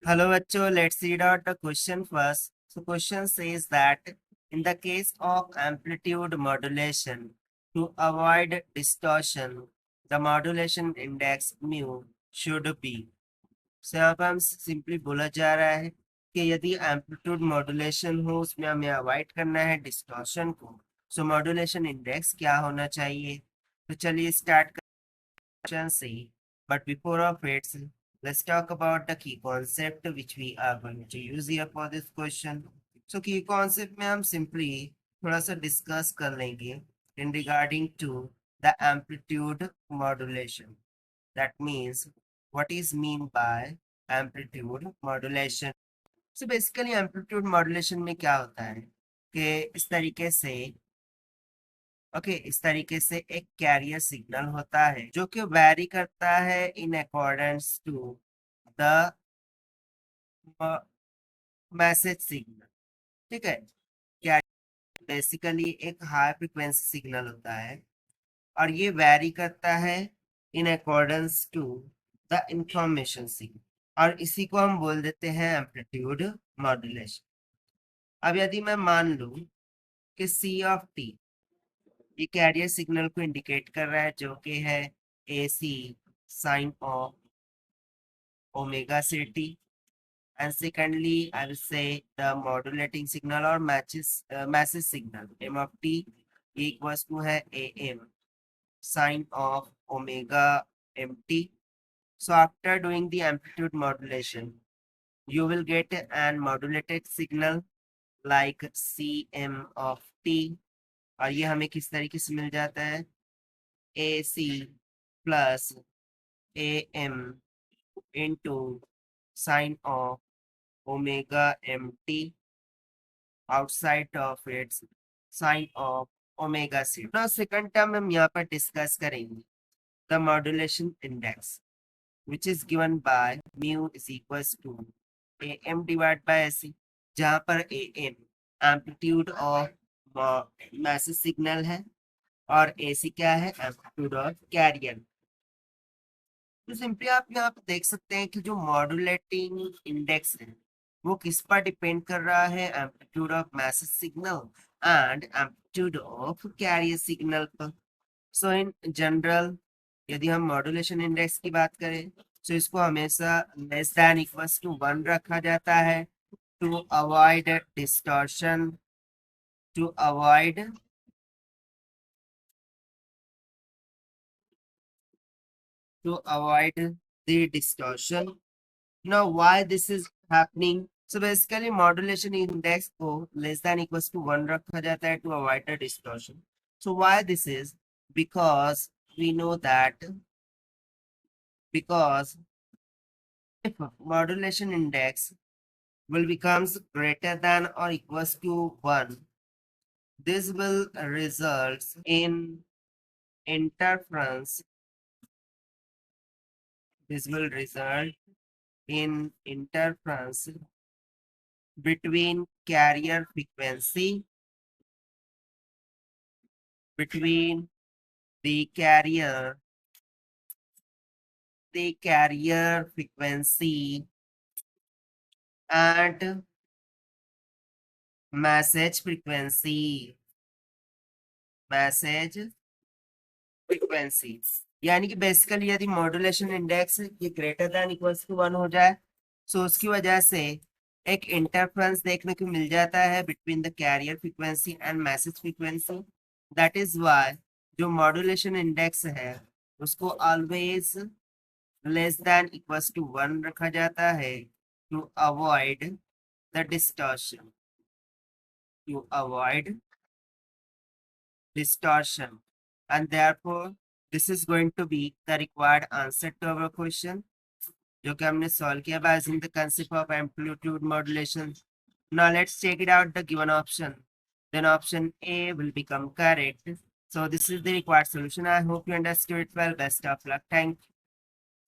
Hello, bachcho. Let's read out the question first. So, question says that in the case of amplitude modulation, to avoid distortion, the modulation index mu should be. So, यहाँ पर हम simply बोला जा रहा है कि यदि amplitude modulation हो उसमें हमें अवॉइड करना है डिस्टॉर्शन को, सो मॉड्यूलेशन इंडेक्स क्या होना चाहिए। तो चलिए स्टार्ट करते से, but before of its let's talk about the key concept which we are going to use here for this question. So key concept में हम simply थोड़ा सा discuss कर लेंगे in regarding to the amplitude modulation. That means what is mean by amplitude modulation. So basically amplitude modulation में क्या होता है कि इस तरीके से इस तरीके से एक कैरियर सिग्नल होता है जो कि वैरी करता है in accordance to the message signal. ठीक है, क्या बेसिकली एक हाई फ्रिक्वेंसी सिग्नल होता है और ये वैरी करता है in accordance to the information signal और इसी को हम बोल देते हैं एम्पलीट्यूड मॉड्यूलेशन। अब यदि मैं मान लूं कि सी ऑफ टी ये कैरियर सिग्नल को इंडिकेट कर रहा है जो कि है A C sine of omega C T, and secondly I will say the modulating signal or message signal m of t equals to है am sine of omega mt. So after doing the amplitude modulation you will get an modulated signal like cm of t और ये हमें किस तरीके से मिल जाता है ac plus am into sine of omega mt outside of its sine of omega c. Now second term हम यहाँ पर डिस्कस करेंगे the modulation index which is given by mu is equals to am divided by ac, जहाँ पर am amplitude of message signal है और ac क्या है एम्पलीट्यूड ऑफ कैरियर। तो सिंपली आप यहाँ पे देख सकते हैं कि जो मॉड्यूलेटिंग इंडेक्स है वो किस पर डिपेंड कर रहा है, amplitude of message signal and amplitude of carrier signal पर। सो इन जनरल यदि हम मॉड्यूलेशन इंडेक्स की बात करें तो इसको हमेशा लेस देन इक्वल्स टू 1 रखा जाता है to avoid distortion, to avoid the distortion. Now, why this is happening? So basically, modulation index को less than equals to 1 रखा जाता है to avoid the distortion. So why this is? Because we know that because if modulation index will becomes greater than or equals to 1, this will result in interference. This will result in interference between carrier frequency, between the carrier frequency and message frequency, यानी कि basically यदि modulation index ये greater than equals to 1 हो जाए सो उसकी वजह से एक इंटरफ्रेंस देखने को मिल जाता है between the carrier frequency and message frequency. That is why जो मॉड्यूलेशन इंडेक्स है उसको always less than equals to 1 रखा जाता है to avoid the distortion, and therefore this is going to be the required answer to our question जो कि हमने solve किया by using the concept of amplitude modulation. Now let's check it out the given option. Then option A will become correct. So this is the required solution. I hope you understood it well. Best of luck. Thank you.